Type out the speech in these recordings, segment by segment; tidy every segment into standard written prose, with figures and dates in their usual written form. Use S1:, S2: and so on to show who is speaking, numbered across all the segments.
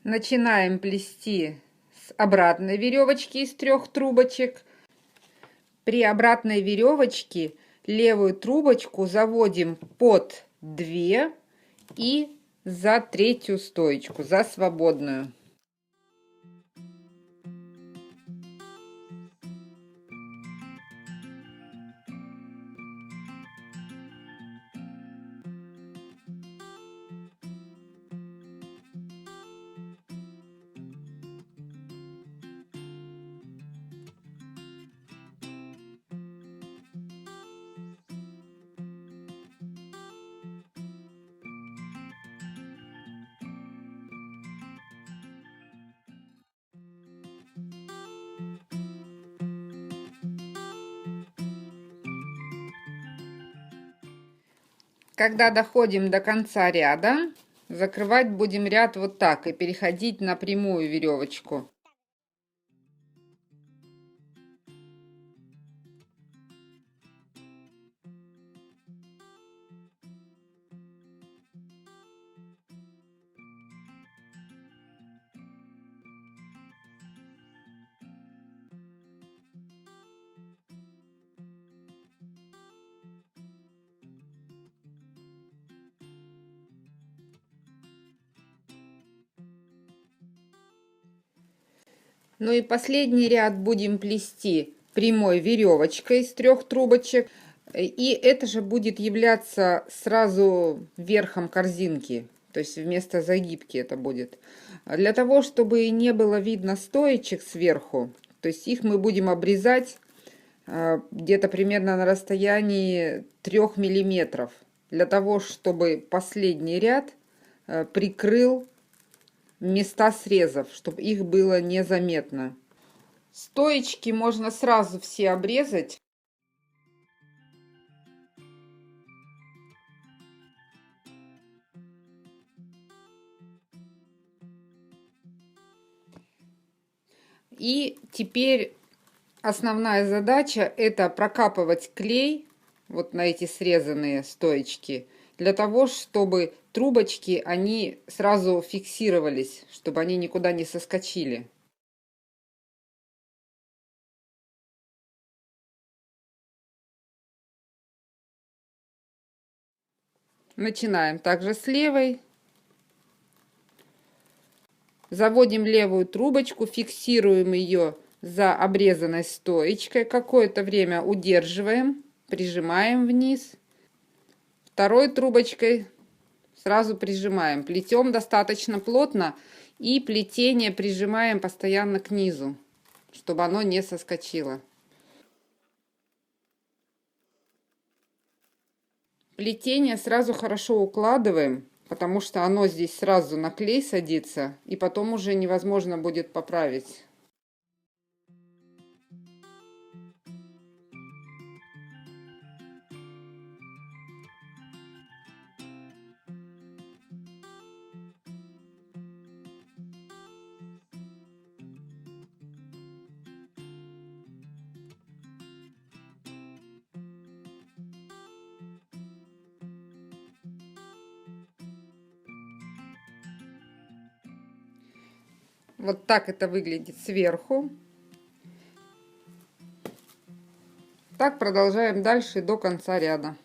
S1: Начинаем плести с обратной веревочки из 3 трубочек. При обратной веревочке левую трубочку заводим под 2 и за 3 стоечку, за свободную. Когда доходим до конца ряда, закрывать будем ряд вот так и переходить на прямую веревочку. Ну и последний ряд будем плести прямой веревочкой из 3 трубочек. И это же будет являться сразу верхом корзинки. То есть вместо загибки это будет. Для того, чтобы не было видно стоечек сверху, то есть их мы будем обрезать где-то примерно на расстоянии 3 миллиметров. Для того, чтобы последний ряд прикрыл места срезов, чтобы их было незаметно. Стоечки можно сразу все обрезать. И теперь основная задача — это прокапывать клей вот на эти срезанные стоечки, для того, чтобы трубочки, они сразу фиксировались, чтобы они никуда не соскочили. Начинаем также с левой. Заводим левую трубочку, фиксируем ее за обрезанной стоечкой, какое-то время удерживаем, прижимаем вниз. Второй трубочкой сразу прижимаем. Плетем достаточно плотно и плетение прижимаем постоянно к низу, чтобы оно не соскочило. Плетение сразу хорошо укладываем, потому что оно здесь сразу на клей садится, и потом уже невозможно будет поправить. Вот так это выглядит сверху. Так продолжаем дальше до конца ряда.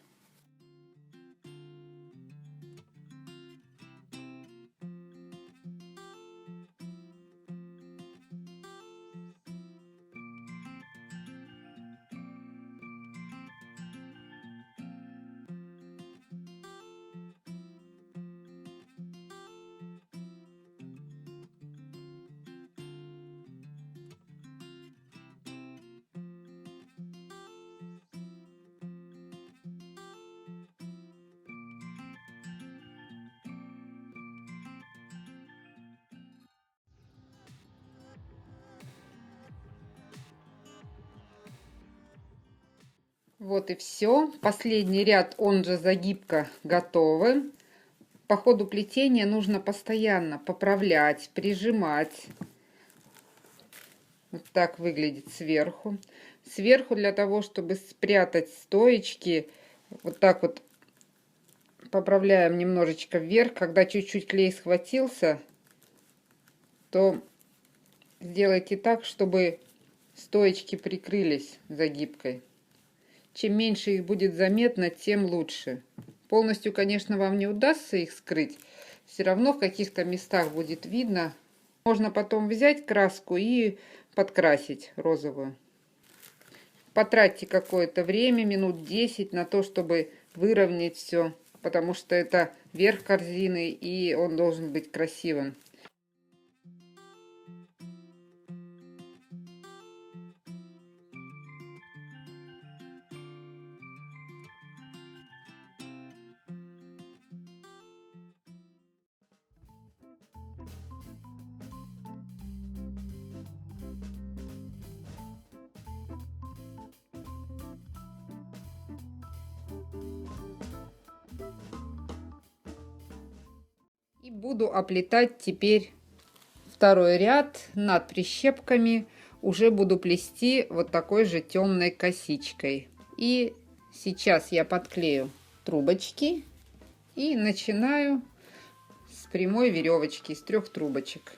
S1: Вот и все. Последний ряд, он же загибка, готовы. По ходу плетения нужно постоянно поправлять, прижимать. Вот так выглядит сверху. Сверху для того, чтобы спрятать стоечки, вот так вот поправляем немножечко вверх. Когда чуть-чуть клей схватился, то сделайте так, чтобы стоечки прикрылись загибкой. Чем меньше их будет заметно, тем лучше. Полностью, конечно, вам не удастся их скрыть. Все равно в каких-то местах будет видно. Можно потом взять краску и подкрасить розовую. Потратьте какое-то время, минут 10, на то, чтобы выровнять все, потому что это верх корзины, и он должен быть красивым. И буду оплетать теперь второй ряд над прищепками. Уже буду плести вот такой же темной косичкой. И сейчас я подклею трубочки и начинаю с прямой веревочки из 3 трубочек.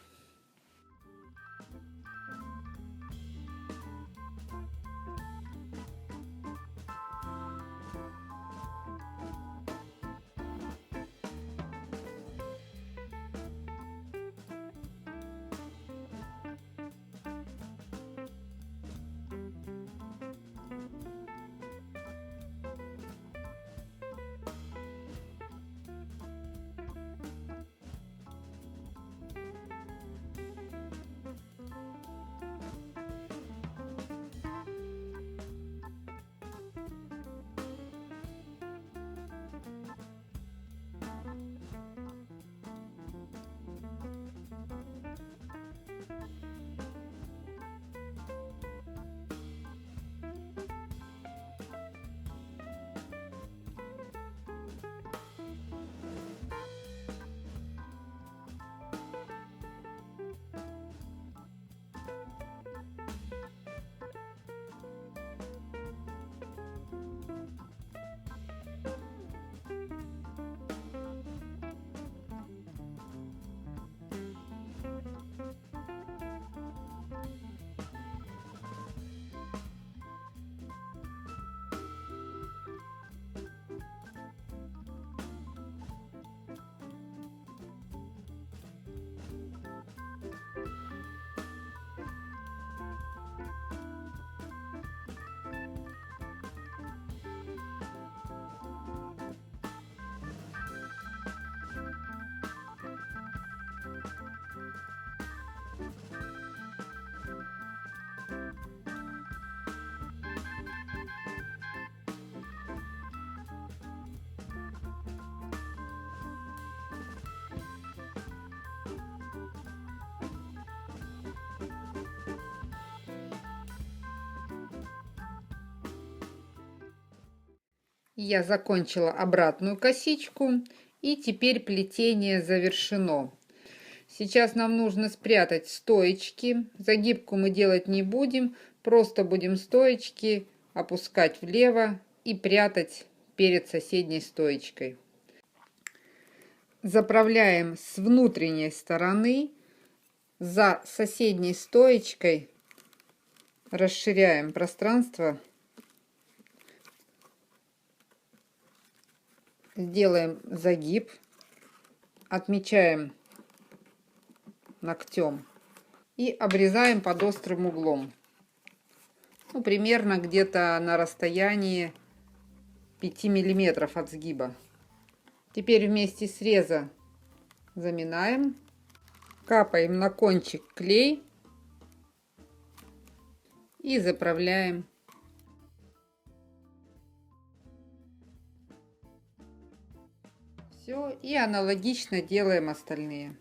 S1: Я закончила обратную косичку, и теперь плетение завершено. Сейчас нам нужно спрятать стоечки. Загибку мы делать не будем, просто будем стоечки опускать влево и прятать перед соседней стоечкой. Заправляем с внутренней стороны, за соседней стоечкой расширяем пространство. Сделаем загиб, отмечаем ногтем и обрезаем под острым углом. Ну, примерно где-то на расстоянии 5 миллиметров от сгиба. Теперь вместе среза заминаем, капаем на кончик клей и заправляем. Все, и аналогично делаем остальные.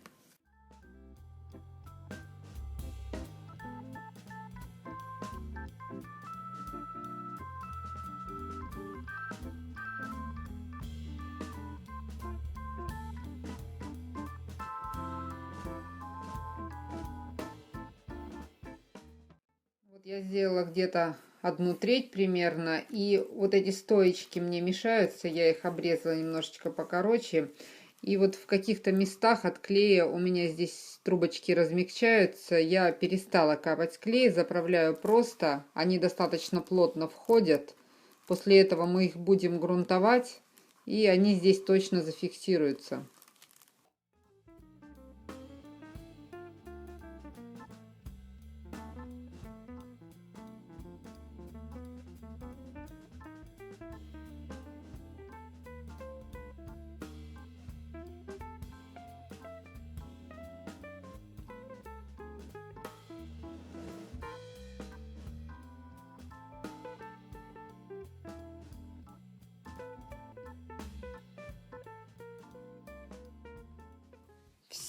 S1: Вот я сделала где-то 1/3 примерно, и вот эти стоечки мне мешаются, я их обрезала немножечко покороче, И вот в каких-то местах от клея у меня здесь трубочки размягчаются. Я перестала капать клей, заправляю просто. Они достаточно плотно входят. После этого мы их будем грунтовать, и они здесь точно зафиксируются.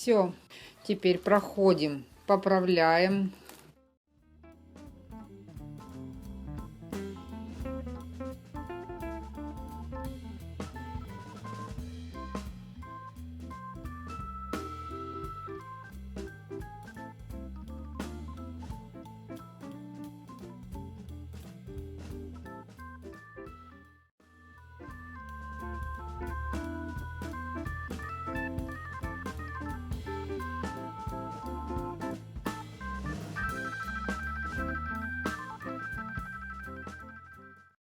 S1: Все, теперь проходим, поправляем.